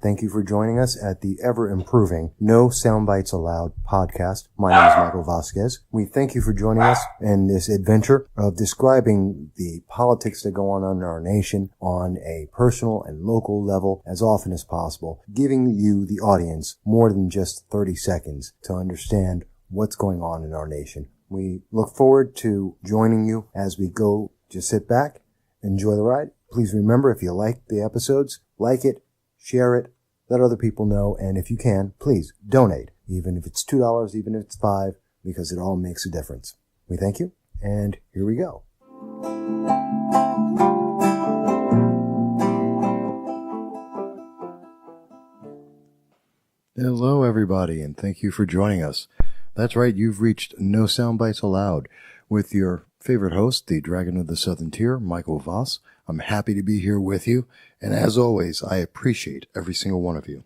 Thank you for joining us at the ever-improving No Soundbites Allowed podcast. My name is Michael Vasquez. We thank you for joining us in this adventure of describing the politics that go on in our nation on a personal and local level as often as possible, giving you, the audience, more than just 30 seconds to understand what's going on in our nation. We look forward to joining you as we go. Just sit back, enjoy the ride. Please remember, if you like the episodes, like it, share it, let other people know, and if you can, please donate, even if it's $2, even if it's $5, because it all makes a difference. We thank you, and here we go. Hello, everybody, and thank you for joining us. That's right, you've reached No Soundbites Allowed with your favorite host, the Dragon of the Southern Tier, Michael Voss. I'm happy to be here with you, and as always, I appreciate every single one of you.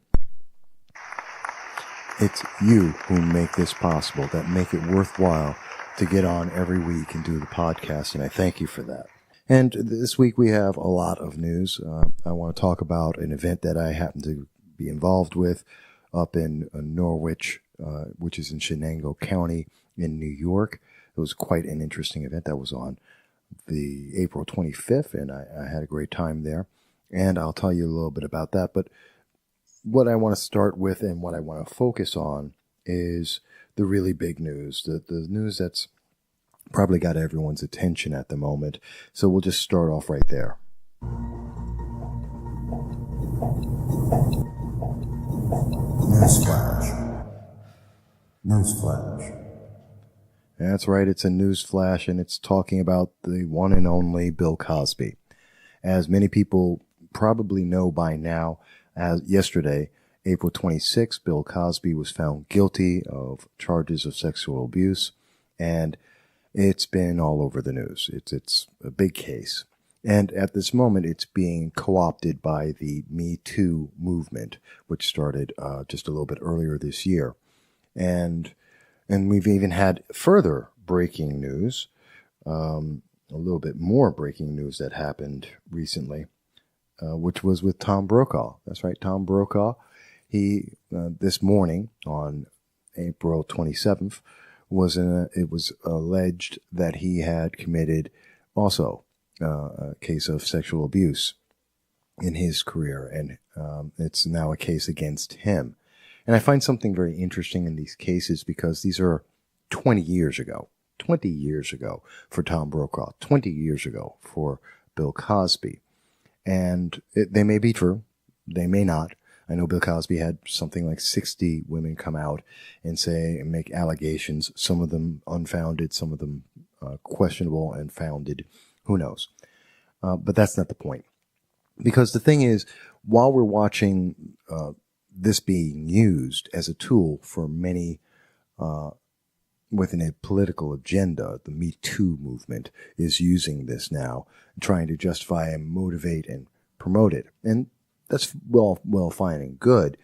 It's you who make this possible, that make it worthwhile to get on every week and do the podcast, and I thank you for that. And this week we have a lot of news. I want to talk about an event that I happen to be involved with up in Norwich, which is in Shenango County in New York. It was quite an interesting event that was on the April 25th, and I had a great time there, and I'll tell you a little bit about that. But what I want to start with and what I want to focus on is the really big news, the news that's probably got everyone's attention at the moment. So we'll just start off right there. Newsflash. That's right, it's a news flash, and it's talking about the one and only Bill Cosby. As many people probably know by now, as yesterday, April 26, Bill Cosby was found guilty of charges of sexual abuse, and it's been all over the news. It's a big case. And at this moment, it's being co-opted by the Me Too movement, which started just a little bit earlier this year. And we've even had further breaking news, a little bit more breaking news that happened recently, which was with Tom Brokaw. That's right, Tom Brokaw. He, this morning on April 27th, it was alleged that he had committed also a case of sexual abuse in his career, and it's now a case against him. And I find something very interesting in these cases because these are 20 years ago for Tom Brokaw, 20 years ago for Bill Cosby. And they may be true, they may not. I know Bill Cosby had something like 60 women come out and make allegations, some of them unfounded, some of them questionable and founded, who knows. But that's not the point. Because the thing is, while we're watching this being used as a tool for many within a political agenda, the Me Too movement is using this now, trying to justify and motivate and promote it. And that's well fine and good.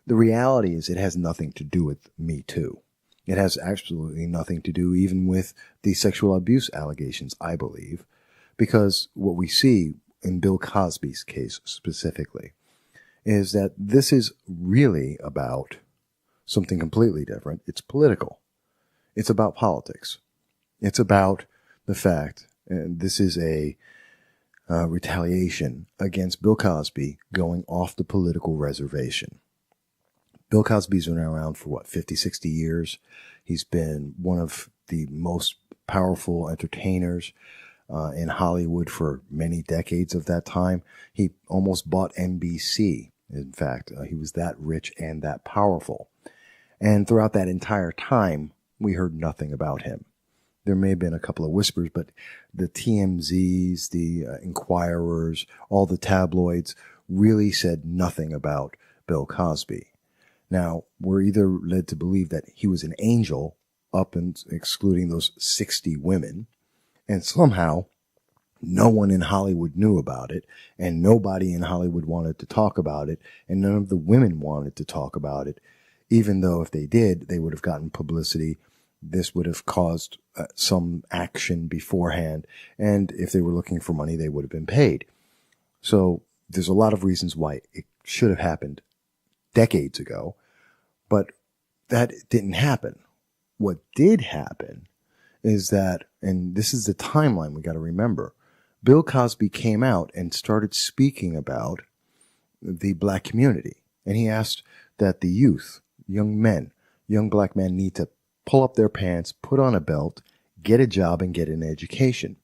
The reality is it has nothing to do with Me Too. It has absolutely nothing to do even with the sexual abuse allegations, I believe, because what we see in Bill Cosby's case specifically is that this is really about something completely different. It's political. It's about politics. It's about the fact, and this is a retaliation against Bill Cosby going off the political reservation. Bill Cosby's been around for 50, 60 years. He's been one of the most powerful entertainers in Hollywood for many decades of that time. He almost bought NBC. In fact, he was that rich and that powerful. And throughout that entire time, we heard nothing about him. There may have been a couple of whispers, but the TMZs, the Inquirers, all the tabloids really said nothing about Bill Cosby. Now, we're either led to believe that he was an angel, up and excluding those 60 women, and somehow no one in Hollywood knew about it, and nobody in Hollywood wanted to talk about it, and none of the women wanted to talk about it, even though if they did, they would have gotten publicity. This would have caused some action beforehand, and if they were looking for money, they would have been paid. So there's a lot of reasons why it should have happened decades ago, but that didn't happen. What did happen is that, and this is the timeline we got to remember, Bill Cosby came out and started speaking about the black community. And he asked that the youth, young men, young black men need to pull up their pants, put on a belt, get a job, and get an education.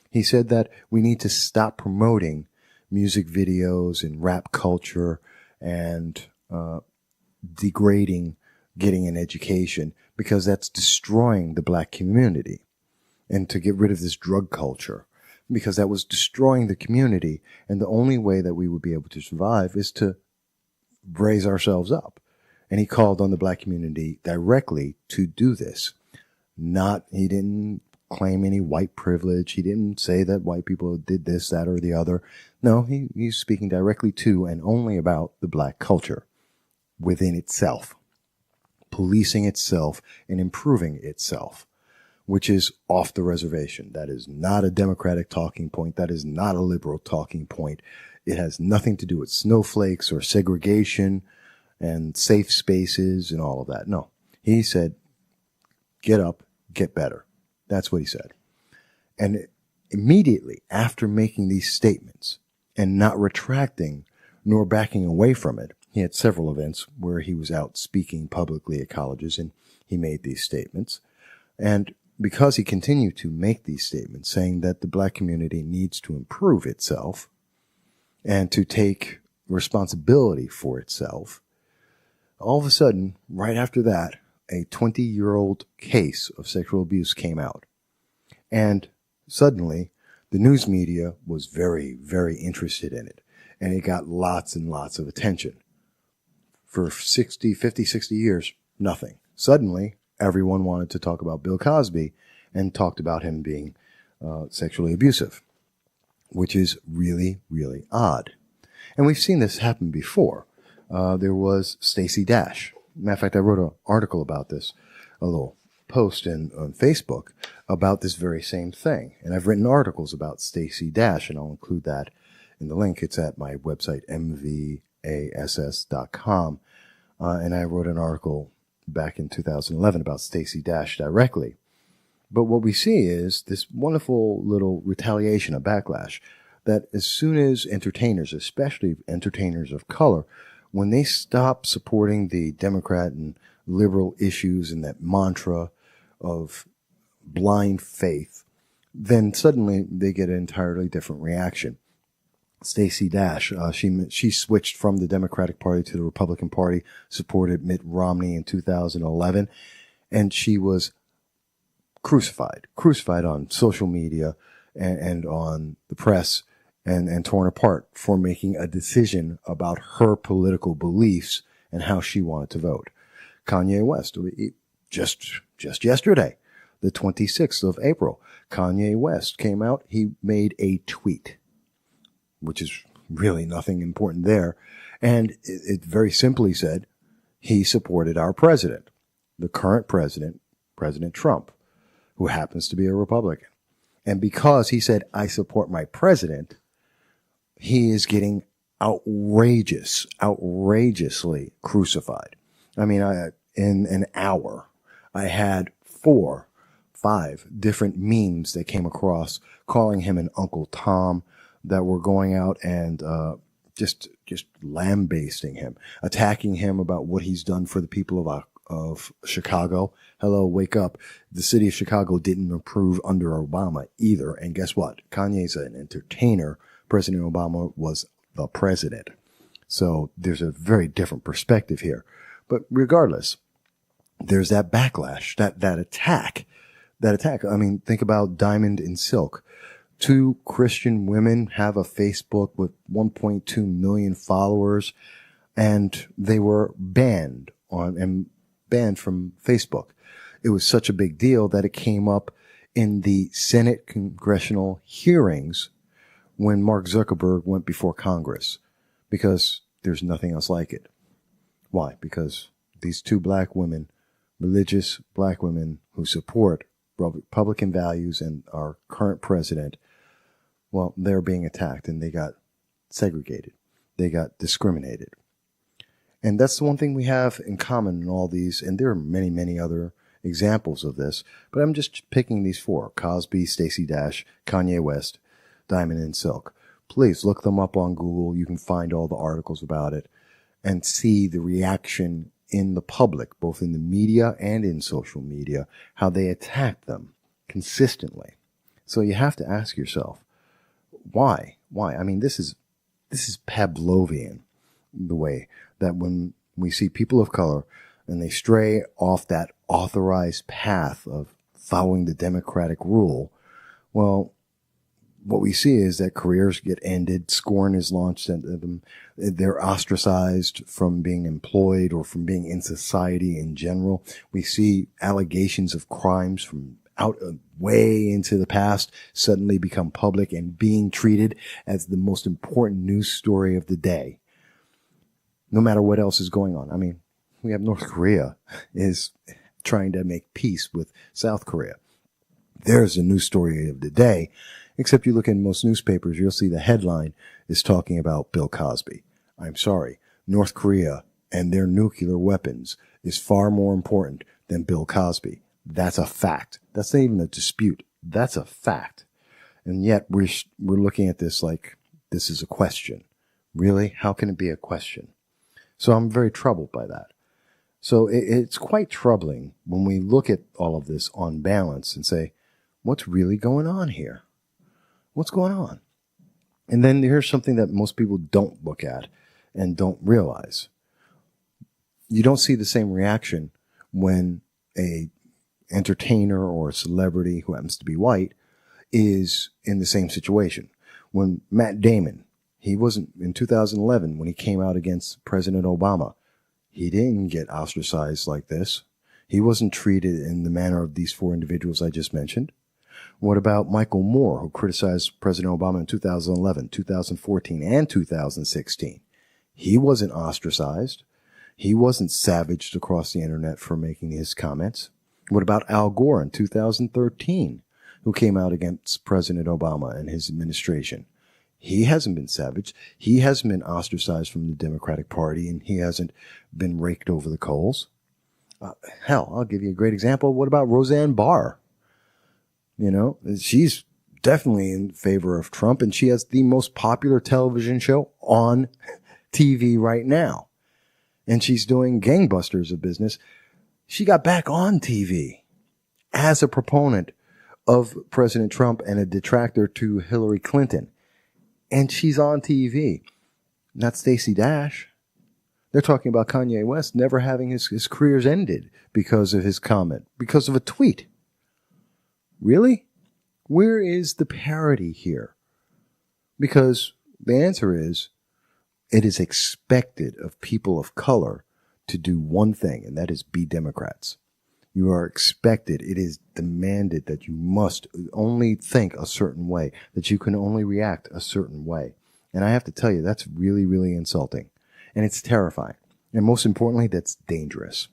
He said that we need to stop promoting music videos and rap culture and degrading getting an education, because that's destroying the black community, and to get rid of this drug culture, because that was destroying the community. And the only way that we would be able to survive is to raise ourselves up. And he called on the black community directly to do this. He didn't claim any white privilege. He didn't say that white people did this, that, or the other. No, he's speaking directly to and only about the black culture within itself, policing itself and improving itself, which is off the reservation. That is not a Democratic talking point. That is not a liberal talking point. It has nothing to do with snowflakes or segregation and safe spaces and all of that. No, he said, get up, get better. That's what he said. And immediately after making these statements and not retracting nor backing away from it, he had several events where he was out speaking publicly at colleges, and he made these statements. And because he continued to make these statements saying that the black community needs to improve itself and to take responsibility for itself, all of a sudden, right after that, a 20-year-old case of sexual abuse came out. And suddenly, the news media was very, very interested in it. And it got lots and lots of attention. For 50, 60 years, nothing. Suddenly, everyone wanted to talk about Bill Cosby and talked about him being sexually abusive, which is really, really odd. And we've seen this happen before. There was Stacey Dash. Matter of fact, I wrote an article about this, a little post on Facebook about this very same thing. And I've written articles about Stacey Dash, and I'll include that in the link. It's at my website, mvass.com. And I wrote an article back in 2011 about Stacey Dash directly. But what we see is this wonderful little retaliation, a backlash, that as soon as entertainers, especially entertainers of color, when they stop supporting the Democrat and liberal issues and that mantra of blind faith, then suddenly they get an entirely different reaction. Stacey Dash, she switched from the Democratic Party to the Republican Party, supported Mitt Romney in 2011, and she was crucified on social media and on the press, and torn apart for making a decision about her political beliefs and how she wanted to vote. Kanye West, just yesterday, the 26th of April, Kanye West came out. He made a tweet, which is really nothing important there. And it very simply said he supported our president, the current president, President Trump, who happens to be a Republican. And because he said, I support my president, he is getting outrageously crucified. I mean, in an hour, I had 4, 5 different memes that came across calling him an Uncle Tom, that were going out and just lambasting him, attacking him about what he's done for the people of Chicago. Hello, wake up. The city of Chicago didn't improve under Obama either. And guess what? Kanye's an entertainer. President Obama was the president. So there's a very different perspective here. But regardless, there's that backlash, that attack. I mean, think about Diamond and Silk. 2 Christian women have a Facebook with 1.2 million followers, and they were banned from Facebook. It was such a big deal that it came up in the Senate congressional hearings when Mark Zuckerberg went before Congress, because there's nothing else like it. Why? Because these 2 black women, religious black women who support Republican values and our current president, well, they're being attacked and they got segregated. They got discriminated. And that's the one thing we have in common in all these, and there are many, many other examples of this, but I'm just picking these four: Cosby, Stacey Dash, Kanye West, Diamond and Silk. Please look them up on Google. You can find all the articles about it and see the reaction in the public, both in the media and in social media, how they attack them consistently. So you have to ask yourself, why? Why? I mean, this is Pavlovian, the way that when we see people of color and they stray off that authorized path of following the democratic rule, well, what we see is that careers get ended, scorn is launched at them, they're ostracized from being employed or from being in society in general. We see allegations of crimes from out way into the past suddenly become public and being treated as the most important news story of the day, no matter what else is going on. I mean, we have North Korea is trying to make peace with South Korea. There's a news story of the day, except you look in most newspapers, you'll see the headline is talking about Bill Cosby. I'm sorry, North Korea and their nuclear weapons is far more important than Bill Cosby. That's a fact. That's not even a dispute. That's a fact. And yet we're looking at this like this is a question. Really? How can it be a question? So I'm very troubled by that. So it's quite troubling when we look at all of this on balance and say, what's really going on here? What's going on? And then here's something that most people don't look at and don't realize. You don't see the same reaction when a entertainer or a celebrity who happens to be white is in the same situation. When Matt Damon, he wasn't in 2011 when he came out against President Obama, he didn't get ostracized like this. He wasn't treated in the manner of these four individuals I just mentioned. What about Michael Moore, who criticized President Obama in 2011, 2014, and 2016? He wasn't ostracized. He wasn't savaged across the internet for making his comments. What about Al Gore in 2013, who came out against President Obama and his administration? He hasn't been savaged. He hasn't been ostracized from the Democratic Party, and he hasn't been raked over the coals. Hell, I'll give you a great example. What about Roseanne Barr? You know, she's definitely in favor of Trump, and she has the most popular television show on TV right now. And she's doing gangbusters of business. She got back on TV as a proponent of President Trump and a detractor to Hillary Clinton. And she's on TV. Not Stacey Dash. They're talking about Kanye West never having his careers ended because of his comment, because of a tweet. Really? Where is the parity here? Because the answer is, it is expected of people of color to do one thing, and that is be Democrats. You are expected, it is demanded that you must only think a certain way, that you can only react a certain way. And I have to tell you, that's really, really insulting. And it's terrifying. And most importantly, that's dangerous.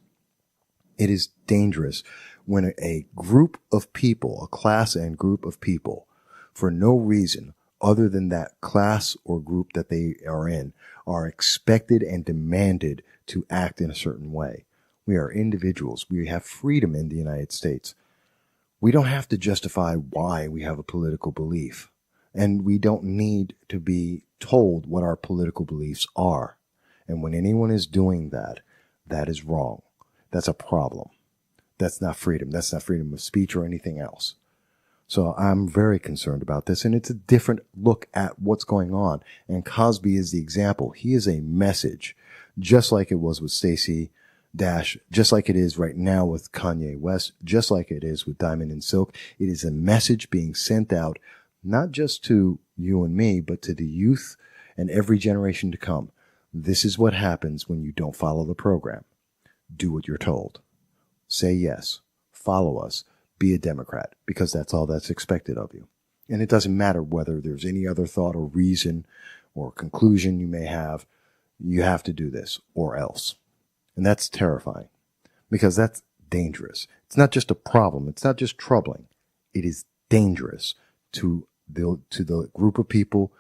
It is dangerous when a group of people, a class and group of people, for no reason other than that class or group that they are in, are expected and demanded to act in a certain way. We are individuals. We have freedom in the United States. We don't have to justify why we have a political belief. And we don't need to be told what our political beliefs are. And when anyone is doing that, that is wrong. That's a problem. That's not freedom. That's not freedom of speech or anything else. So I'm very concerned about this, and it's a different look at what's going on. And Cosby is the example. He is a message, just like it was with Stacey Dash, just like it is right now with Kanye West, just like it is with Diamond and Silk. It is a message being sent out, not just to you and me, but to the youth and every generation to come. This is what happens when you don't follow the program. Do what you're told. Say yes. Follow us. Be a Democrat, because that's all that's expected of you. And it doesn't matter whether there's any other thought or reason or conclusion you may have. You have to do this or else. And that's terrifying, because that's dangerous. It's not just a problem. It's not just troubling. It is dangerous to the group of people,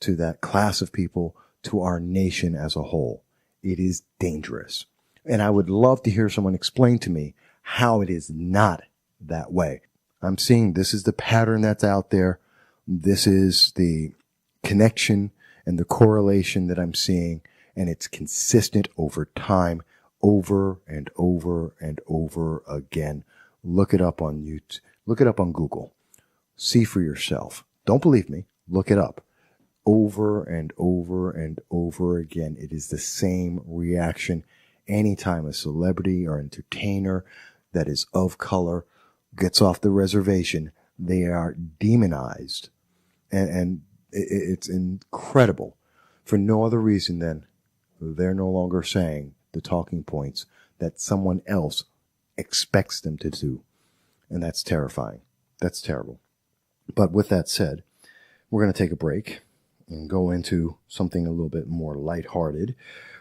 to that class of people, to our nation as a whole. It is dangerous. And I would love to hear someone explain to me how it is not that way. I'm seeing this is the pattern that's out there. This is the connection and the correlation that I'm seeing, and it's consistent over time, over and over and over again. Look it up on YouTube. Look it up on Google. See for yourself. Don't believe me. Look it up. Over and over and over again. It is the same reaction anytime a celebrity or entertainer that is of color gets off the reservation. They are demonized. And it's incredible for no other reason than they're no longer saying the talking points that someone else expects them to do. And that's terrifying. That's terrible. But with that said, we're going to take a break and go into something a little bit more lighthearted,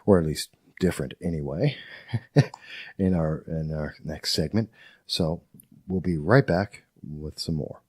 or at least different anyway, in our next segment. So we'll be right back with some more.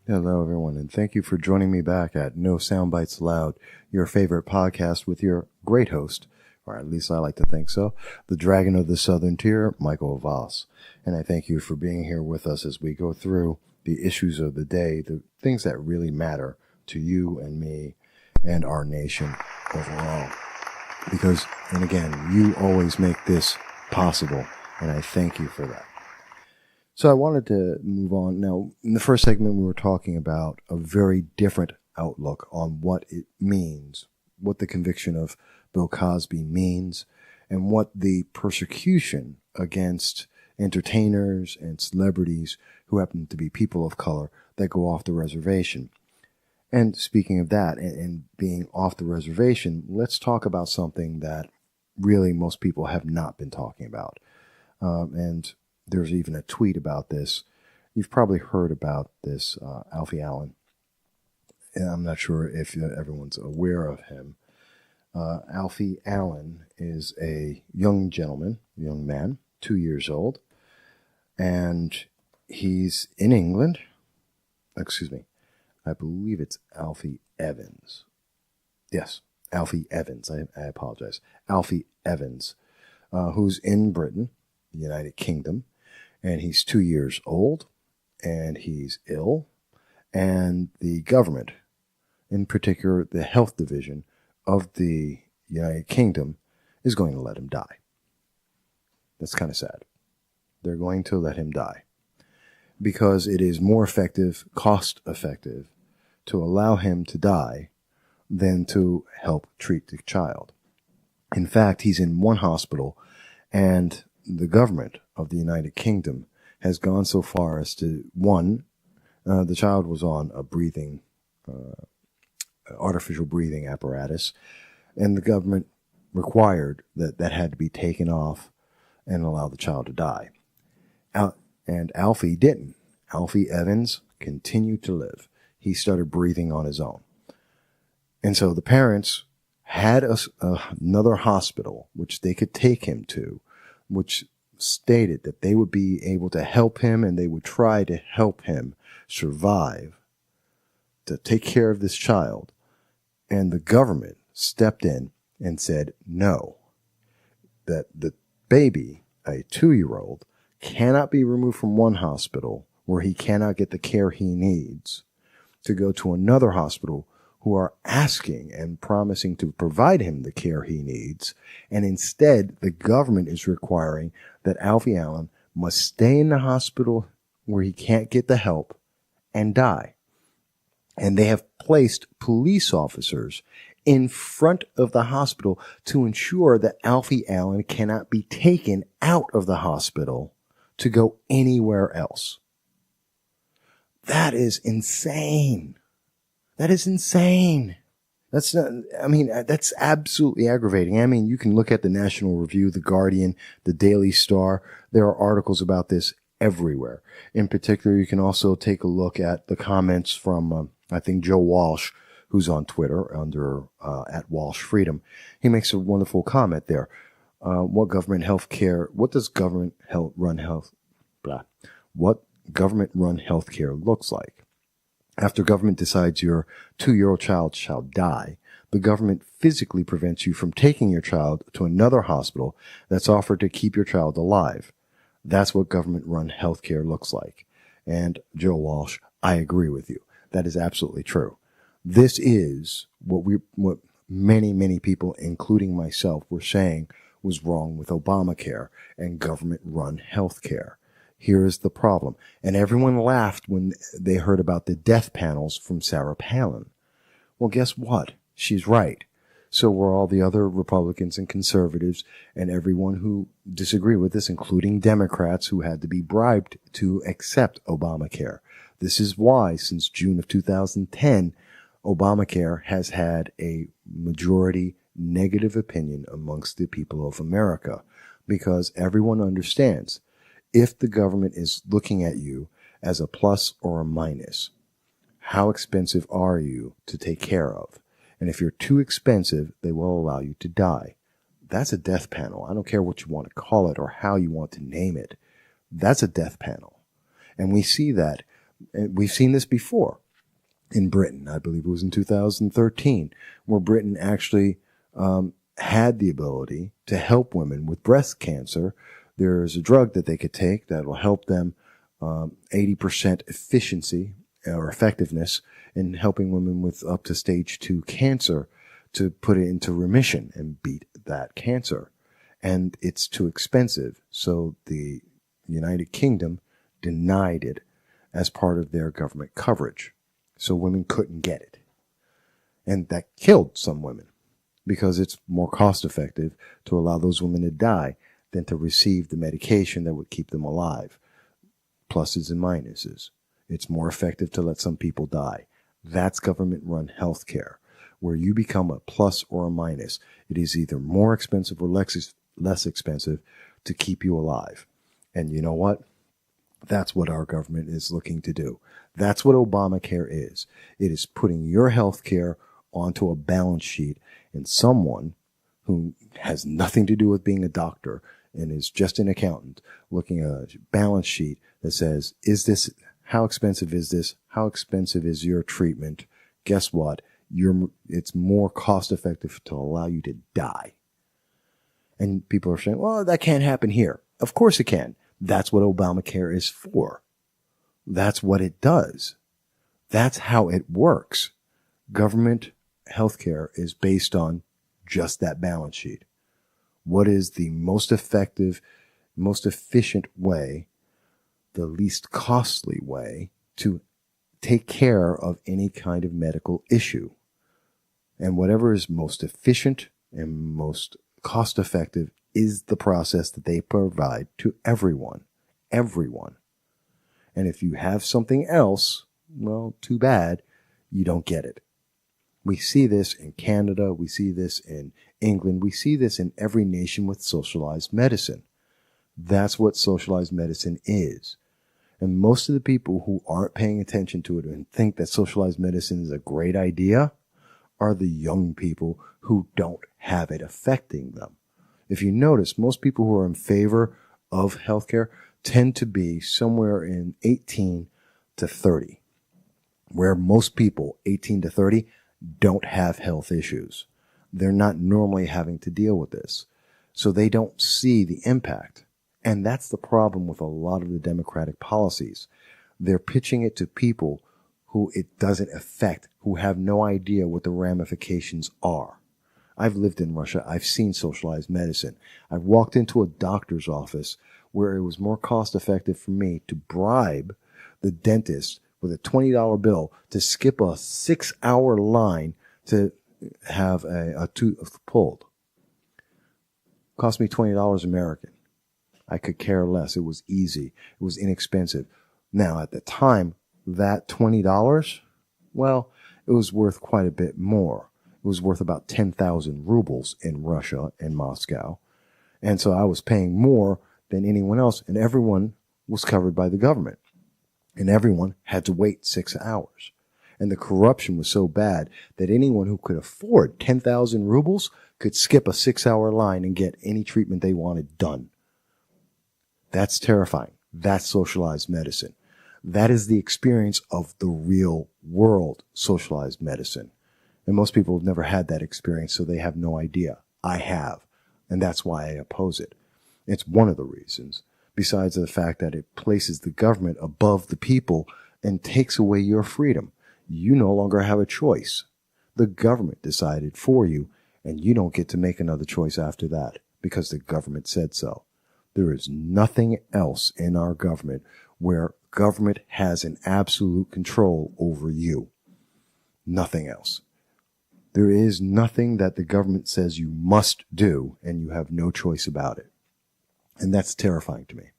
Hello, everyone, and thank you for joining me back at No Soundbites Allowed, your favorite podcast with your great host, or at least I like to think so, the Dragon of the Southern Tier, Michael Voss. And I thank you for being here with us as we go through the issues of the day, the things that really matter to you and me and our nation overall. Because, and again, you always make this possible, and I thank you for that. So I wanted to move on. Now, in the first segment, we were talking about a very different outlook on what it means, what the conviction of Bill Cosby means, and what the persecution against entertainers and celebrities who happen to be people of color that go off the reservation. And speaking of that and being off the reservation, let's talk about something that really most people have not been talking about. And there's even a tweet about this. You've probably heard about this, Alfie Allen. And I'm not sure if everyone's aware of him. Alfie Allen is a young man, 2 years old, and he's in England. Excuse me. I believe it's Alfie Evans. Yes, Alfie Evans. I apologize. Alfie Evans, who's in Britain, the United Kingdom. And he's 2 years old, and he's ill, and the government, in particular the health division of the United Kingdom, is going to let him die. That's kind of sad. They're going to let him die. because it is more effective, cost effective, to allow him to die than to help treat the child. In fact, he's in one hospital, and the government of the United Kingdom has gone so far as to, the child was on a artificial breathing apparatus, and the government required that had to be taken off and allow the child to die. And Alfie didn't. Alfie Evans continued to live. He started breathing on his own. And so the parents had another hospital which they could take him to, which stated that they would be able to help him and they would try to help him survive, to take care of this child. And the government stepped in and said no, that the baby, a 2-year-old, cannot be removed from one hospital where he cannot get the care he needs to go to another hospital who are asking and promising to provide him the care he needs. And instead, the government is requiring that Alfie Allen must stay in the hospital where he can't get the help and die. And they have placed police officers in front of the hospital to ensure that Alfie Allen cannot be taken out of the hospital to go anywhere else. That is insane. That is insane. That's absolutely aggravating. I mean, you can look at the National Review, The Guardian, the Daily Star. There are articles about this everywhere. In particular, you can also take a look at the comments from, I think, Joe Walsh, who's on Twitter under at Walsh Freedom. He makes a wonderful comment there. What does government run healthcare looks like? After government decides your 2-year-old child shall die, the government physically prevents you from taking your child to another hospital that's offered to keep your child alive. That's what government-run healthcare looks like. And Joe Walsh, I agree with you. That is absolutely true. This is what many, many people, including myself, were saying was wrong with Obamacare and government-run healthcare. Here is the problem. And everyone laughed when they heard about the death panels from Sarah Palin. Well, guess what? She's right. So were all the other Republicans and conservatives and everyone who disagree with this, including Democrats who had to be bribed to accept Obamacare. This is why, since June of 2010, Obamacare has had a majority negative opinion amongst the people of America, because everyone understands if the government is looking at you as a plus or a minus, how expensive are you to take care of? And if you're too expensive, they will allow you to die. That's a death panel. I don't care what you want to call it or how you want to name it. That's a death panel. And we see that. We've seen this before in Britain. I believe it was in 2013, where Britain actually had the ability to help women with breast cancer. There's a drug that they could take that will help them 80% efficiency or effectiveness in helping women with up to stage 2 cancer to put it into remission and beat that cancer. And it's too expensive. So the United Kingdom denied it as part of their government coverage. So women couldn't get it. And that killed some women because it's more cost effective to allow those women to die than to receive the medication that would keep them alive. Pluses and minuses. It's more effective to let some people die. That's government-run healthcare, where you become a plus or a minus. It is either more expensive or less expensive to keep you alive. And you know what? That's what our government is looking to do. That's what Obamacare is. It is putting your healthcare onto a balance sheet, and someone who has nothing to do with being a doctor and is just an accountant looking at a balance sheet that says, how expensive is this? How expensive is your treatment? Guess what? It's more cost effective to allow you to die. And people are saying, well, that can't happen here. Of course it can. That's what Obamacare is for. That's what it does. That's how it works. Government healthcare is based on just that balance sheet. What is the most effective, most efficient way the least costly way to take care of any kind of medical issue. And whatever is most efficient and most cost effective is the process that they provide to everyone. Everyone. And if you have something else, well, too bad, you don't get it. We see this in Canada. We see this in England. We see this in every nation with socialized medicine. That's what socialized medicine is. And most of the people who aren't paying attention to it and think that socialized medicine is a great idea are the young people who don't have it affecting them. If you notice, most people who are in favor of healthcare tend to be somewhere in 18 to 30, where most people 18 to 30 don't have health issues. They're not normally having to deal with this. So they don't see the impact. And that's the problem with a lot of the Democratic policies. They're pitching it to people who it doesn't affect, who have no idea what the ramifications are. I've lived in Russia. I've seen socialized medicine. I've walked into a doctor's office where it was more cost effective for me to bribe the dentist with a $20 bill to skip a 6-hour line to have a tooth pulled. Cost me $20 American. I could care less. It was easy. It was inexpensive. Now, at the time, that $20, well, it was worth quite a bit more. It was worth about 10,000 rubles in Russia and Moscow. And so I was paying more than anyone else, and everyone was covered by the government. And everyone had to wait 6 hours. And the corruption was so bad that anyone who could afford 10,000 rubles could skip a 6-hour line and get any treatment they wanted done. That's terrifying. That's socialized medicine. That is the experience of the real world socialized medicine. And most people have never had that experience, so they have no idea. I have. And that's why I oppose it. It's one of the reasons, besides the fact that it places the government above the people and takes away your freedom. You no longer have a choice. The government decided for you, and you don't get to make another choice after that because the government said so. There is nothing else in our government where government has an absolute control over you. Nothing else. There is nothing that the government says you must do, and you have no choice about it. And that's terrifying to me.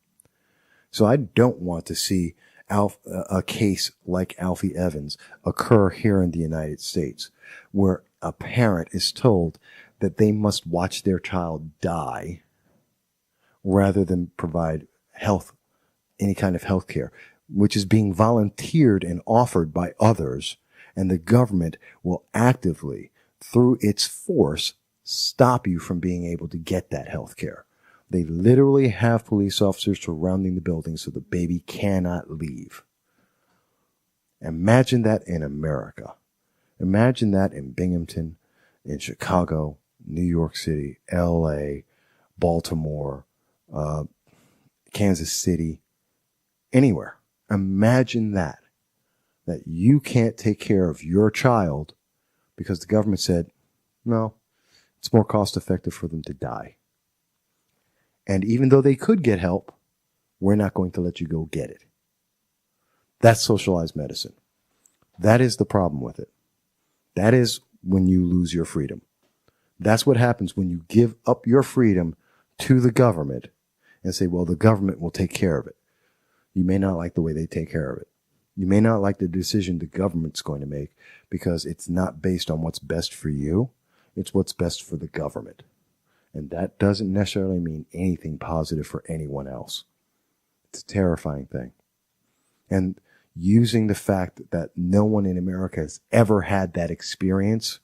So I don't want to see a case like Alfie Evans occur here in the United States, where a parent is told that they must watch their child die rather than provide any kind of health care, which is being volunteered and offered by others, and the government will actively, through its force, stop you from being able to get that health care. They literally have police officers surrounding the building so the baby cannot leave. Imagine that in America. Imagine that in Binghamton, in Chicago, New York City, LA, Baltimore, Kansas City, anywhere. Imagine that you can't take care of your child because the government said, no, it's more cost effective for them to die. And even though they could get help, we're not going to let you go get it. That's socialized medicine. That is the problem with it. That is when you lose your freedom. That's what happens when you give up your freedom to the government and say, well, the government will take care of it. You may not like the way they take care of it. You may not like the decision the government's going to make because it's not based on what's best for you. It's what's best for the government. And that doesn't necessarily mean anything positive for anyone else. It's a terrifying thing. And using the fact that no one in America has ever had that experience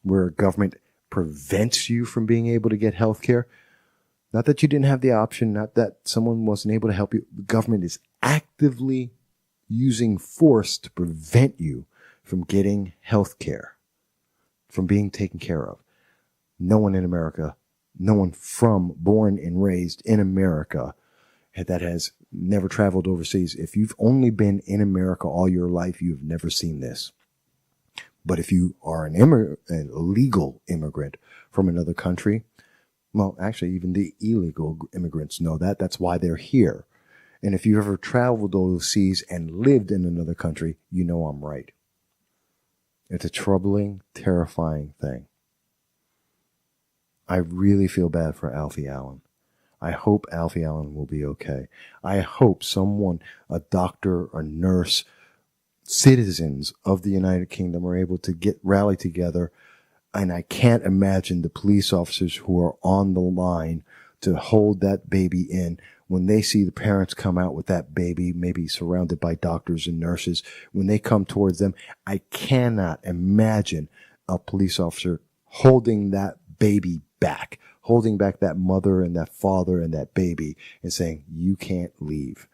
where government prevents you from being able to get health care, not that you didn't have the option, not that someone wasn't able to help you. The government is actively using force to prevent you from getting health care, from being taken care of. No one in America, no one born and raised in America that has never traveled overseas. If you've only been in America all your life, you've never seen this. But if you are an illegal immigrant from another country, well, actually, even the illegal immigrants know that. That's why they're here. And if you ever traveled overseas and lived in another country, you know I'm right. It's a troubling, terrifying thing. I really feel bad for Alfie Allen. I hope Alfie Allen will be okay. I hope someone, a doctor, a nurse, citizens of the United Kingdom are able to rally together. And I can't imagine the police officers who are on the line to hold that baby in when they see the parents come out with that baby, maybe surrounded by doctors and nurses. When they come towards them, I cannot imagine a police officer holding that baby back, holding back that mother and that father and that baby and saying, you can't leave.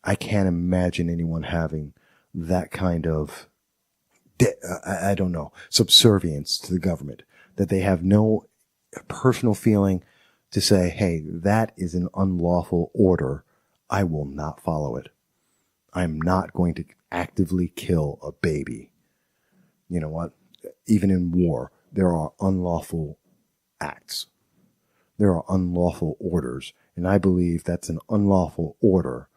I can't imagine anyone having that kind of, I don't know, subservience to the government, that they have no personal feeling to say, hey, that is an unlawful order. I will not follow it. I'm not going to actively kill a baby. You know what? Even in war, there are unlawful acts. There are unlawful orders. And I believe that's an unlawful order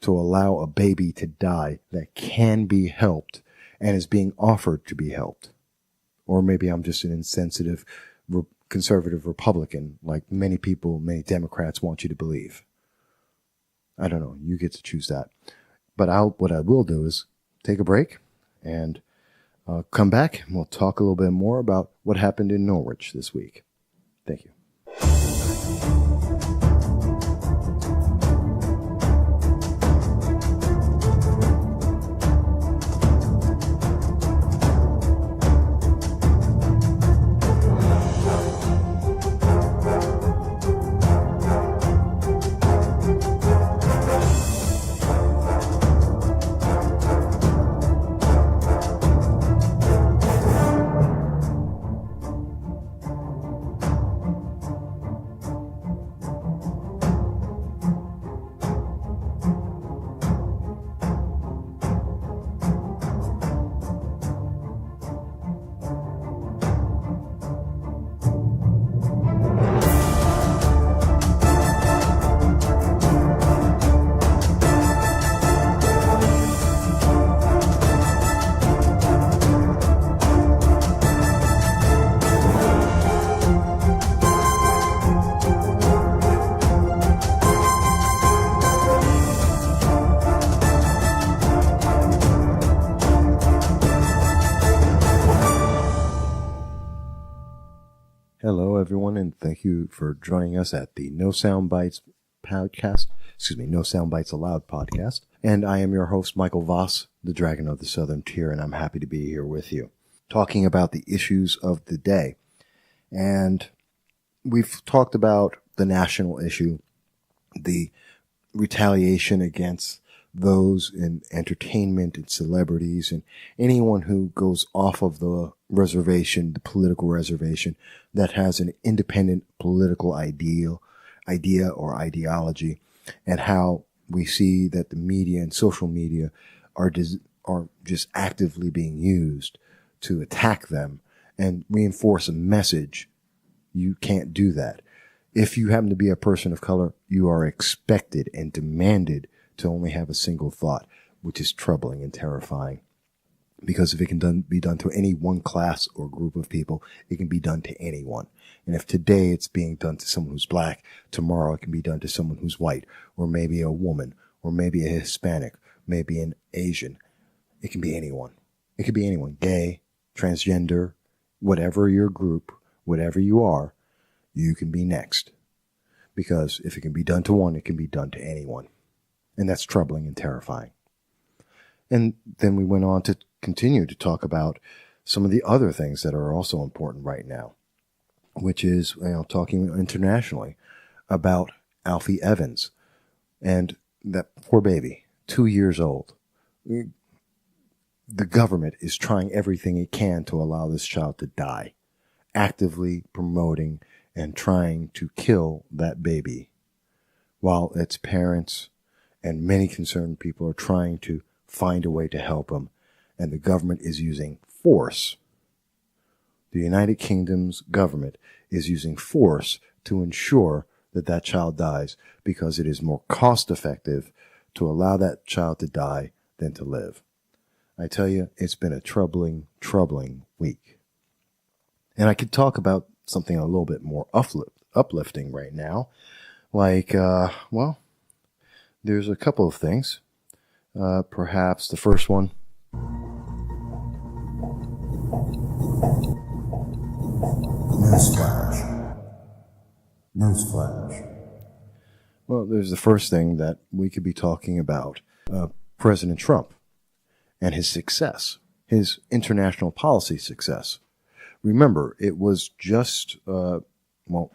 to allow a baby to die that can be helped and is being offered to be helped. Or maybe I'm just an insensitive conservative Republican, like many people, many Democrats want you to believe. I don't know. You get to choose that. But what I will do is take a break and come back, and we'll talk a little bit more about what happened in Norwich this week. Thank you. Hello, everyone, and thank you for joining us at the No Soundbites podcast. No Soundbites Allowed podcast. And I am your host, Michael Voss, the Dragon of the Southern Tier, and I'm happy to be here with you, talking about the issues of the day. And we've talked about the national issue, the retaliation against those in entertainment and celebrities and anyone who goes off of the reservation, the political reservation, that has an independent political idea or ideology, and how we see that the media and social media are just actively being used to attack them and reinforce a message. You can't do that. If you happen to be a person of color, you are expected and demanded to only have a single thought, which is troubling and terrifying. Because if it can be done to any one class or group of people, it can be done to anyone. And if today it's being done to someone who's black, tomorrow it can be done to someone who's white, or maybe a woman, or maybe a Hispanic, maybe an Asian. It can be anyone. It could be anyone. Gay, transgender, whatever your group, whatever you are, you can be next. Because if it can be done to one, it can be done to anyone. And that's troubling and terrifying. And then we went on to continue to talk about some of the other things that are also important right now, which is, talking internationally about Alfie Evans and that poor baby, 2 years old. The government is trying everything it can to allow this child to die, actively promoting and trying to kill that baby, while its parents and many concerned people are trying to find a way to help him, and the government is using force. The United Kingdom's government is using force to ensure that that child dies, because it is more cost effective to allow that child to die than to live. I tell you, it's been a troubling, troubling week. And I could talk about something a little bit more uplifting right now. Like, well, there's a couple of things. Perhaps the first one. Newsflash. Well, there's the first thing that we could be talking about. President Trump and his success, his international policy success. Remember, it was just,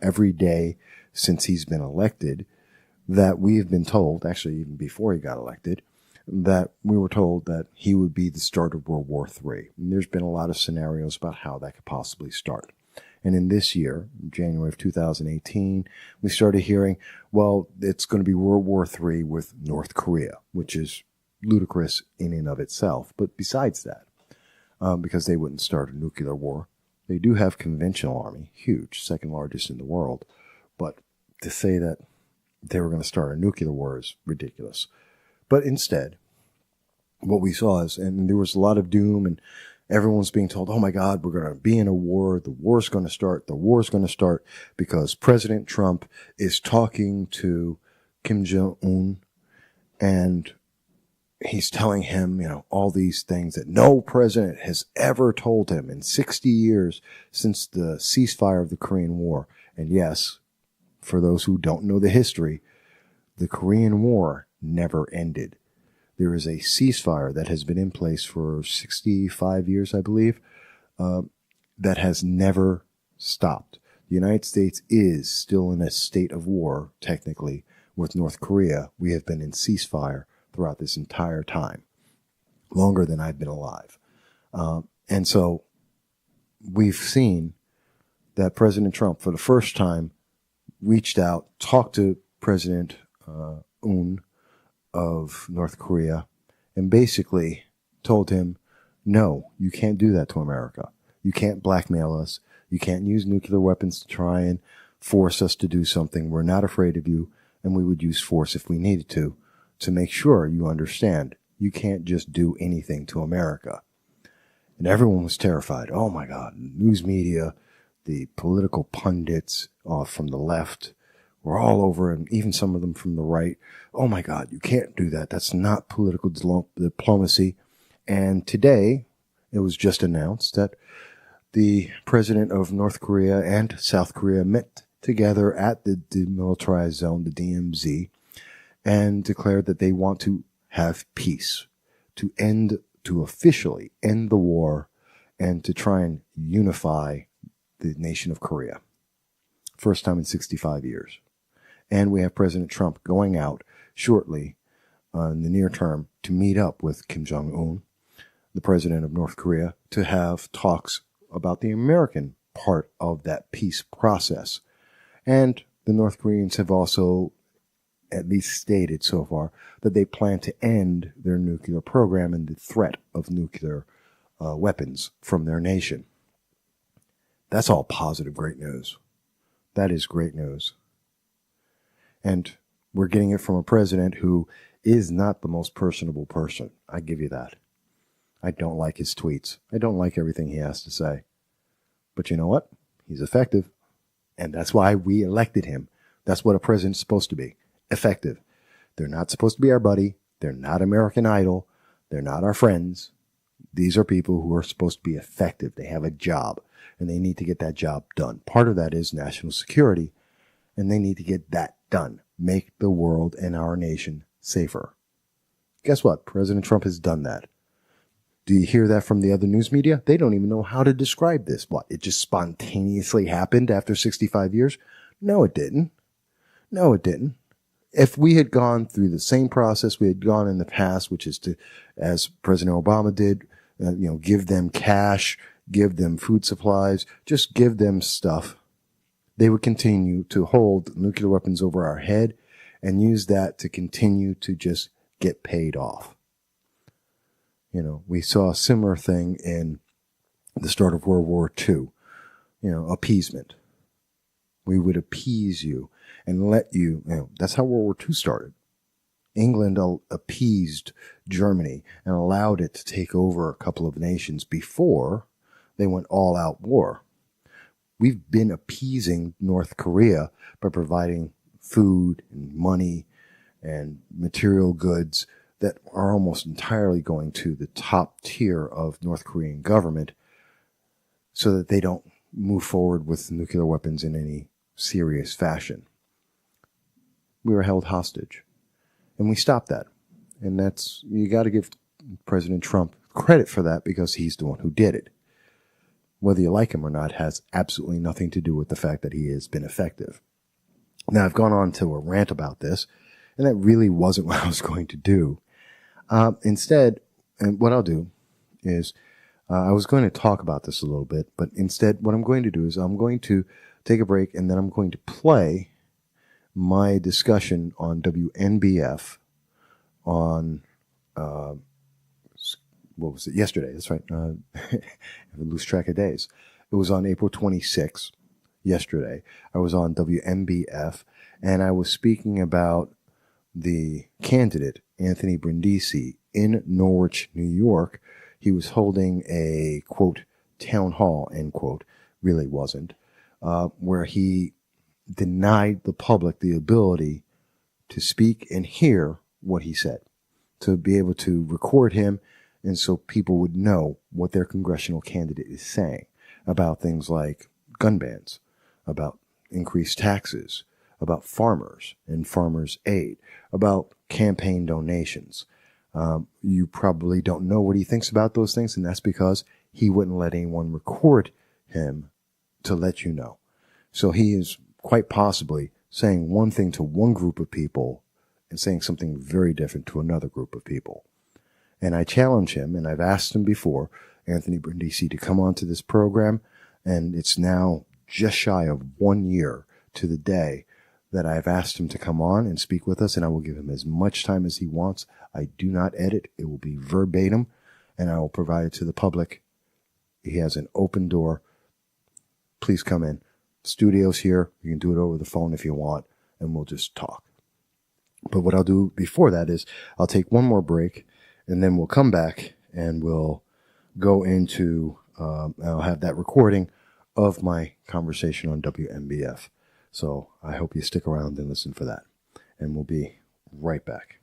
every day since he's been elected that we have been told, actually even before he got elected, that we were told that he would be the start of World War III. And there's been a lot of scenarios about how that could possibly start. And in this year, January of 2018, we started hearing, well, it's going to be World War III with North Korea, which is ludicrous in and of itself. But besides that, because they wouldn't start a nuclear war, they do have conventional army, huge, second largest in the world. But to say that they were going to start a nuclear war is ridiculous. But instead, what we saw is, and there was a lot of doom, and everyone's being told, oh my God, we're going to be in a war. The war's going to start. The war's going to start because President Trump is talking to Kim Jong-un, and he's telling him, all these things that no president has ever told him in 60 years since the ceasefire of the Korean War. And yes, for those who don't know the history, the Korean War never ended. There is a ceasefire that has been in place for 65 years, I believe, that has never stopped. The United States is still in a state of war, technically, with North Korea. We have been in ceasefire throughout this entire time, longer than I've been alive. And so we've seen that President Trump, for the first time, reached out, talked to President Un of North Korea, and basically told him, no, you can't do that to America. You can't blackmail us. You can't use nuclear weapons to try and force us to do something. We're not afraid of you, and we would use force if we needed to make sure you understand you can't just do anything to America. And everyone was terrified. Oh my God, news media, the political pundits from the left were all over, and even some of them from the right. Oh my God, you can't do that. That's not political diplomacy. And today, it was just announced that the president of North Korea and South Korea met together at the demilitarized zone, the DMZ, and declared that they want to have peace, to officially end the war, and to try and unify the nation of Korea. First time in 65 years. And we have President Trump going out shortly in the near term to meet up with Kim Jong-un, the president of North Korea, to have talks about the American part of that peace process. And the North Koreans have also at least stated so far that they plan to end their nuclear program and the threat of nuclear weapons from their nation. That's all positive, great news. That is great news. And we're getting it from a president who is not the most personable person. I give you that. I don't like his tweets. I don't like everything he has to say. But you know what? He's effective. And that's why we elected him. That's what a president's supposed to be. Effective. They're not supposed to be our buddy. They're not American Idol. They're not our friends. These are people who are supposed to be effective. They have a job, and they need to get that job done. Part of that is national security, and they need to get that done. Make the world and our nation safer. Guess what? President Trump has done that. Do you hear that from the other news media? They don't even know how to describe this. What? It just spontaneously happened after 65 years? No, it didn't. No, it didn't. If we had gone through the same process we had gone in the past, which is to, as President Obama did, give them cash, give them food supplies, just give them stuff, they would continue to hold nuclear weapons over our head and use that to continue to just get paid off. We saw a similar thing in the start of World War II, appeasement. We would appease you and let you, that's how World War II started. England appeased Germany and allowed it to take over a couple of nations before they went all-out war. We've been appeasing North Korea by providing food and money and material goods that are almost entirely going to the top tier of North Korean government so that they don't move forward with nuclear weapons in any serious fashion. We were held hostage, and we stopped that. And you got to give President Trump credit for that because he's the one who did it. Whether you like him or not has absolutely nothing to do with the fact that he has been effective. Now, I've gone on to a rant about this, and that really wasn't what I was going to do. Instead, and what I'll do is I was going to talk about this a little bit, but instead what I'm going to do is I'm going to take a break, and then I'm going to play my discussion on WNBF on what was it? Yesterday. That's right. I lose track of days. It was on April 26th. Yesterday, I was on WNBF, and I was speaking about the candidate, Anthony Brindisi, in Norwich, New York. He was holding a, quote, town hall, end quote, really wasn't, where he denied the public the ability to speak and hear what he said, to be able to record him, and so people would know what their congressional candidate is saying about things like gun bans, about increased taxes, about farmers and farmers' aid, about campaign donations. You probably don't know what he thinks about those things, and that's because he wouldn't let anyone record him to let you know. So he is quite possibly saying one thing to one group of people and saying something very different to another group of people. And I challenge him, and I've asked him before, Anthony Brindisi, to come onto this program, and it's now just shy of 1 year to the day that I've asked him to come on and speak with us, and I will give him as much time as he wants. I do not edit. It will be verbatim, and I will provide it to the public. He has an open door. Please come in. The studio's here. You can do it over the phone if you want, and we'll just talk. But what I'll do before that is I'll take one more break, and then we'll come back and we'll go into, I'll have that recording of my conversation on WNBF. So I hope you stick around and listen for that. And we'll be right back.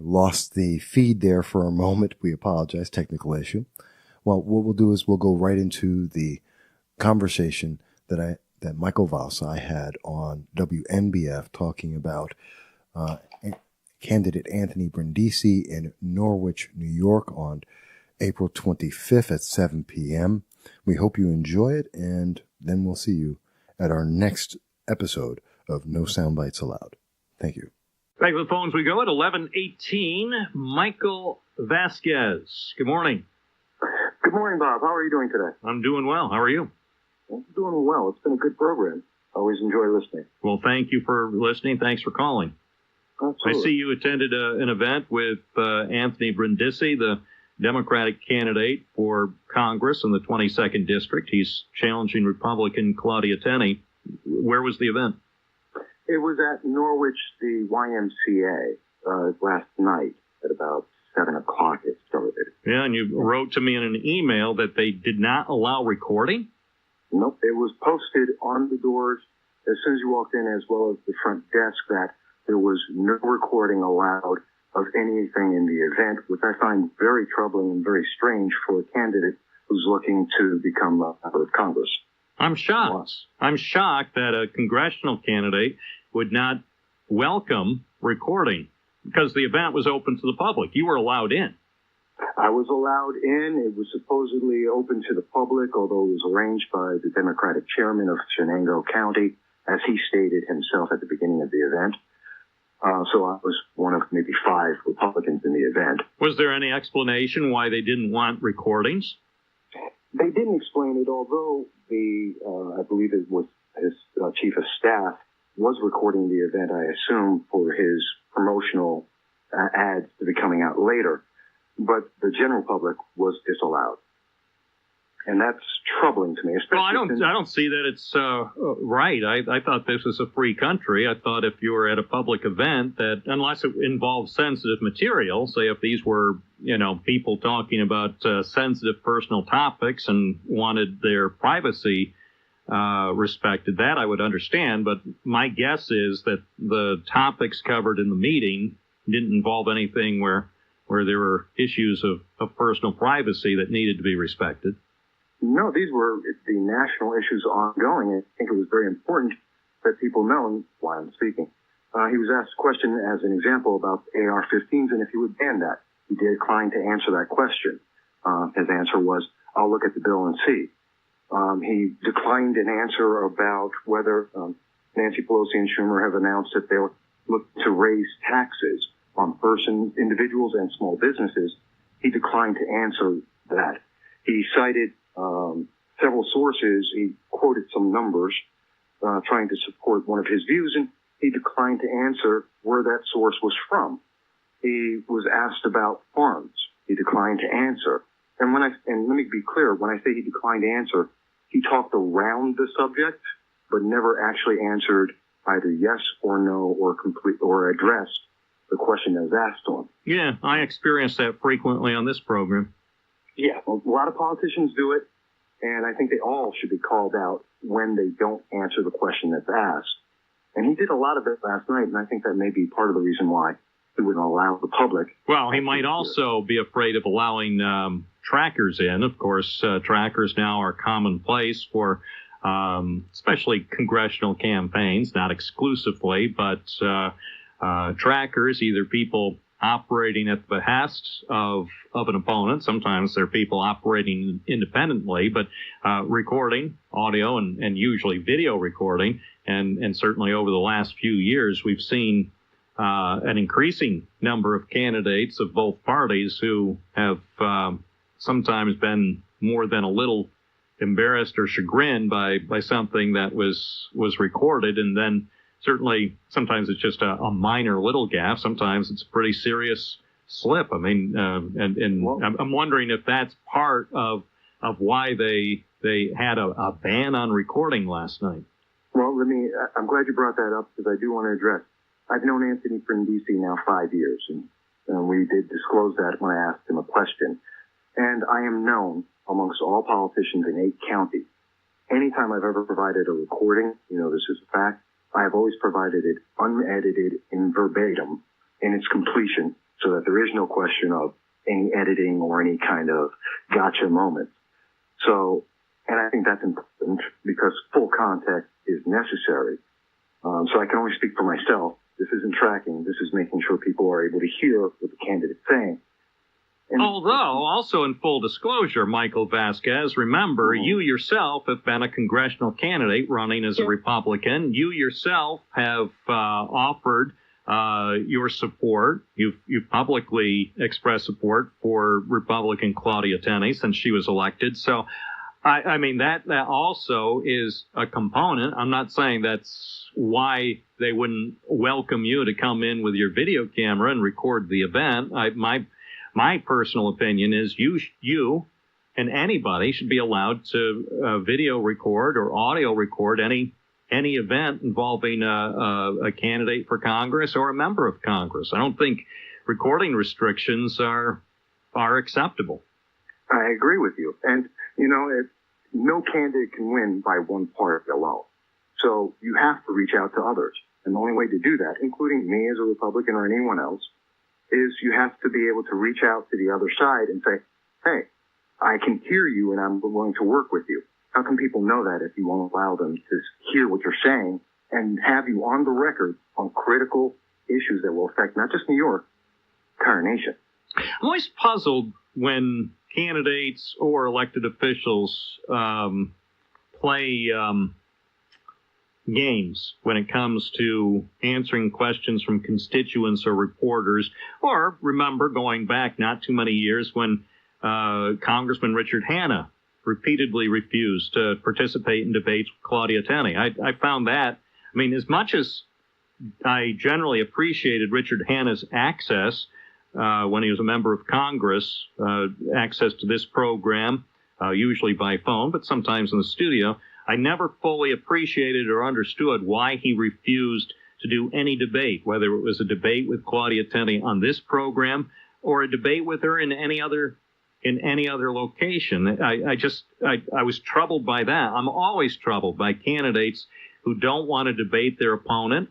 Lost the feed there for a moment. We apologize, technical issue. Well, what we'll do is we'll go right into the conversation that Michael Voss I had on WNBF talking about candidate Anthony Brindisi in Norwich, New York on April 25th at 7 p.m. We hope you enjoy it, and then we'll see you at our next episode of No Soundbites Allowed. Thank you. Back to the phones we go at 11:18. Michael Vasquez. Good morning. Good morning, Bob. How are you doing today? I'm doing well. How are you? I'm doing well. It's been a good program. Always enjoy listening. Well, thank you for listening. Thanks for calling. Absolutely. I see you attended an event with Anthony Brindisi, the Democratic candidate for Congress in the 22nd District. He's challenging Republican Claudia Tenney. Where was the event? It was at Norwich, the YMCA, last night at about 7 o'clock it started. Yeah, and you wrote to me in an email that they did not allow recording? Nope, it was posted on the doors as soon as you walked in, as well as the front desk, that there was no recording allowed of anything in the event, which I find very troubling and very strange for a candidate who's looking to become a member of Congress. I'm shocked. I'm shocked that a congressional candidate would not welcome recording, because the event was open to the public. You were allowed in. I was allowed in. It was supposedly open to the public, although it was arranged by the Democratic chairman of Shenango County, as he stated himself at the beginning of the event. So I was one of maybe 5 Republicans in the event. Was there any explanation why they didn't want recordings? They didn't explain it, although I believe it was his chief of staff was recording the event, I assume, for his promotional ads to be coming out later. But the general public was disallowed. And that's troubling to me. Well, I don't see that it's right. I thought this was a free country. I thought if you were at a public event, that unless it involved sensitive material, say if these were, people talking about sensitive personal topics and wanted their privacy respected, that I would understand. But my guess is that the topics covered in the meeting didn't involve anything where there were issues of personal privacy that needed to be respected. No, these were the national issues ongoing. I think it was very important that people know why I'm speaking. He was asked a question as an example about AR-15s and if he would ban that. He declined to answer that question. His answer was, I'll look at the bill and see. He declined an answer about whether Nancy Pelosi and Schumer have announced that they'll look to raise taxes on individuals and small businesses. He declined to answer that. He cited several sources. He quoted some numbers trying to support one of his views, and he declined to answer where that source was from. He was asked about farms. He declined to answer. And let me be clear, when I say he declined to answer, he talked around the subject, but never actually answered either yes or no or addressed the question that was asked to him. Yeah, I experience that frequently on this program. Yeah, a lot of politicians do it, and I think they all should be called out when they don't answer the question that's asked. And he did a lot of it last night, and I think that may be part of the reason why he wouldn't allow the public. Well, he might also be afraid of allowing trackers in. Of course, trackers now are commonplace for especially congressional campaigns, not exclusively, but trackers, either people operating at the behest of an opponent. Sometimes they're people operating independently, but recording audio and usually video recording. And certainly over the last few years, we've seen an increasing number of candidates of both parties who have sometimes been more than a little embarrassed or chagrined by something that was recorded, and then certainly, sometimes it's just a minor little gaffe. Sometimes it's a pretty serious slip. I mean, I'm wondering if that's part of why they had a ban on recording last night. Well, I'm glad you brought that up, because I do want to address. I've known Anthony Brindisi now 5 years, and we did disclose that when I asked him a question. And I am known amongst all politicians in 8 counties. Anytime I've ever provided a recording, this is a fact, I have always provided it unedited in verbatim in its completion, so that there is no question of any editing or any kind of gotcha moment. So, and I think that's important because full context is necessary. So I can only speak for myself. This isn't tracking. This is making sure people are able to hear what the candidate's saying. And although, also in full disclosure, Michael Vasquez, remember, you yourself have been a congressional candidate running as a Republican. You yourself have offered your support. You've publicly expressed support for Republican Claudia Tenney since she was elected. So I mean, that also is a component. I'm not saying that's why they wouldn't welcome you to come in with your video camera and record the event. My personal opinion is you and anybody should be allowed to video record or audio record any event involving a candidate for Congress or a member of Congress. I don't think recording restrictions are acceptable. I agree with you. And, no candidate can win by one party alone. So you have to reach out to others. And the only way to do that, including me as a Republican or anyone else, is you have to be able to reach out to the other side and say, hey, I can hear you and I'm willing to work with you. How can people know that if you won't allow them to hear what you're saying and have you on the record on critical issues that will affect not just New York, the entire nation? I'm always puzzled when candidates or elected officials play games when it comes to answering questions from constituents or reporters. Or remember going back not too many years when Congressman Richard Hanna repeatedly refused to participate in debates with Claudia Tenney. I found that, I mean, as much as I generally appreciated Richard Hanna's access when he was a member of Congress, access to this program, usually by phone, but sometimes in the studio, I never fully appreciated or understood why he refused to do any debate, whether it was a debate with Claudia Tenney on this program or a debate with her in any other location. I was troubled by that. I'm always troubled by candidates who don't want to debate their opponent.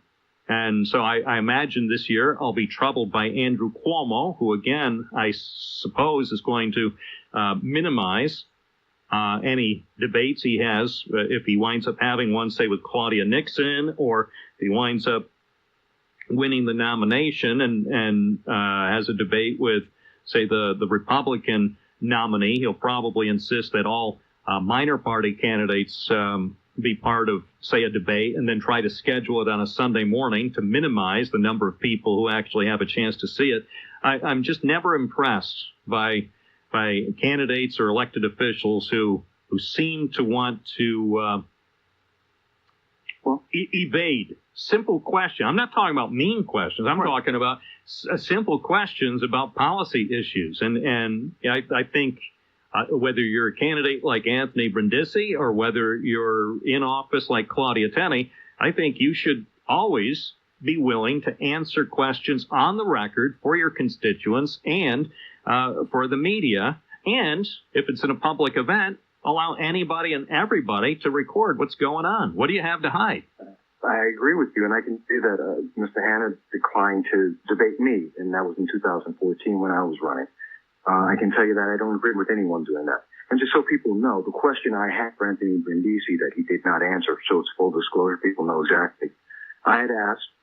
And so I imagine this year I'll be troubled by Andrew Cuomo, who, again, I suppose is going to minimize any debates he has if he winds up having one, say, with Claudia Nixon, or if he winds up winning the nomination and has a debate with, say, the Republican nominee. He'll probably insist that all minor party candidates be part of, say, a debate, and then try to schedule it on a Sunday morning to minimize the number of people who actually have a chance to see it. I'm just never impressed by candidates or elected officials who seem to want to evade simple questions. I'm not talking about mean questions. I'm talking about simple questions about policy issues. And I think whether you're a candidate like Anthony Brindisi or whether you're in office like Claudia Tenney, I think you should always be willing to answer questions on the record for your constituents and for the media. And if it's in a public event, allow anybody and everybody to record what's going on. What do you have to hide? I agree with you, and I can say that Mr. Hanna declined to debate me, and that was in 2014 when I was running. I can tell you that I don't agree with anyone doing that. And just so people know, the question I had for Anthony Brindisi that he did not answer, so it's full disclosure, people know exactly. I had asked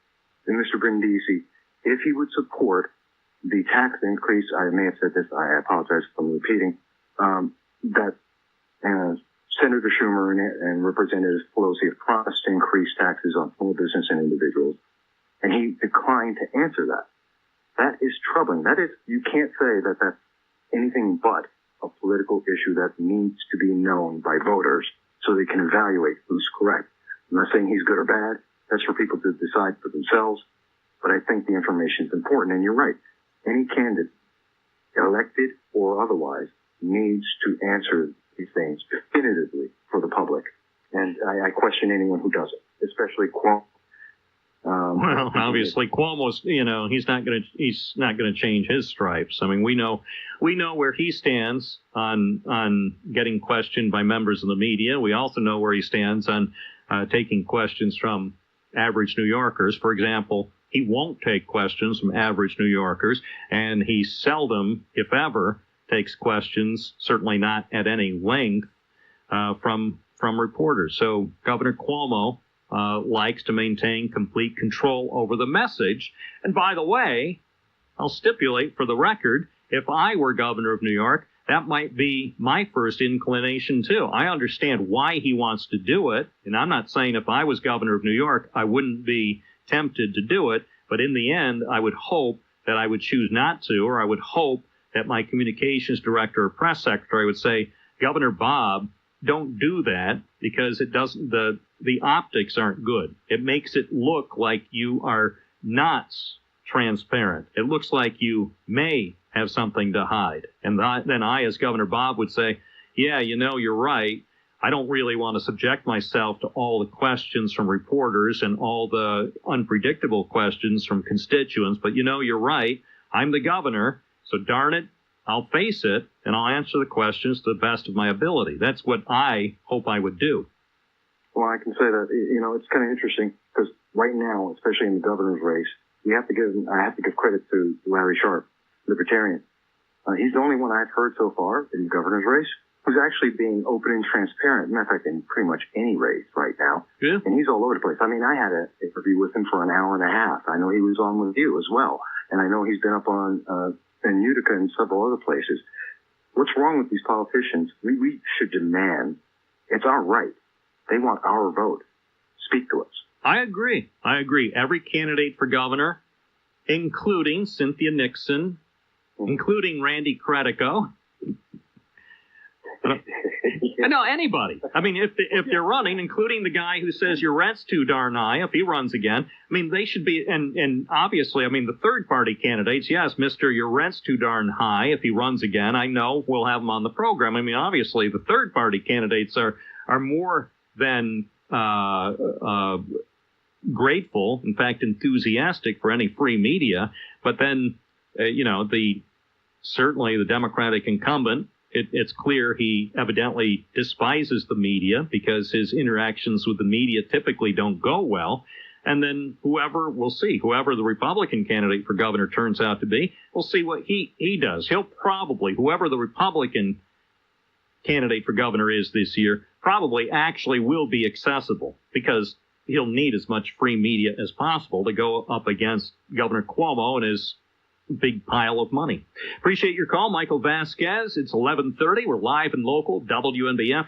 Mr. Brindisi if he would support the tax increase. I may have said this, I apologize for repeating, that Senator Schumer and Representative Pelosi have promised to increase taxes on small business and individuals. And he declined to answer that. That is troubling. That is, you can't say that that's anything but a political issue that needs to be known by voters so they can evaluate who's correct. I'm not saying he's good or bad. That's for people to decide for themselves. But I think the information is important. And you're right. Any candidate, elected or otherwise, needs to answer these things definitively for the public. And I question anyone who doesn't, especially Cuomo. Well, obviously Cuomo's, he's not going to change his stripes. I mean, we know where he stands on getting questioned by members of the media. We also know where he stands on taking questions from average New Yorkers. For example, he won't take questions from average New Yorkers, and he seldom, if ever, takes questions, certainly not at any length, from reporters. So Governor Cuomo likes to maintain complete control over the message. And by the way, I'll stipulate for the record, if I were governor of New York, that might be my first inclination too. I understand why he wants to do it, and I'm not saying if I was governor of New York, I wouldn't be tempted to do it, but in the end, I would hope that I would choose not to, or I would hope that my communications director or press secretary would say, Governor Bob don't do that because it doesn't, the optics aren't good. It makes it look like you are not transparent. It looks like you may have something to hide. And then I, as Governor Bob, would say, yeah, you're right. I don't really want to subject myself to all the questions from reporters and all the unpredictable questions from constituents. But you're right. I'm the governor. So darn it, I'll face it and I'll answer the questions to the best of my ability. That's what I hope I would do. Well, I can say that, it's kind of interesting because right now, especially in the governor's race, I have to give credit to Larry Sharp, Libertarian. He's the only one I've heard so far in the governor's race who's actually being open and transparent. Matter of fact, in pretty much any race right now. Yeah. And he's all over the place. I mean, I had an interview with him for an hour and a half. I know he was on with you as well. And I know he's been up on in Utica and several other places. What's wrong with these politicians? We should demand, it's our right. They want our vote. Speak to us. I agree. Every candidate for governor, including Cynthia Nixon, including Randy Credico. No, anybody. I mean, if they're running, including the guy who says your rent's too darn high, if he runs again, I mean, they should be, and obviously, I mean, the third-party candidates, yes, Mr. Your rent's too darn high, if he runs again, I know we'll have him on the program. I mean, obviously, the third-party candidates are more than grateful, in fact, enthusiastic for any free media, but then, certainly the Democratic incumbent, it's clear he evidently despises the media because his interactions with the media typically don't go well. And then whoever the Republican candidate for governor turns out to be, we'll see what he does. He'll probably, whoever the Republican candidate for governor is this year, probably actually will be accessible because he'll need as much free media as possible to go up against Governor Cuomo and his big pile of money. Appreciate your call, Michael Vasquez. It's 11:30. We're live and local, WNBF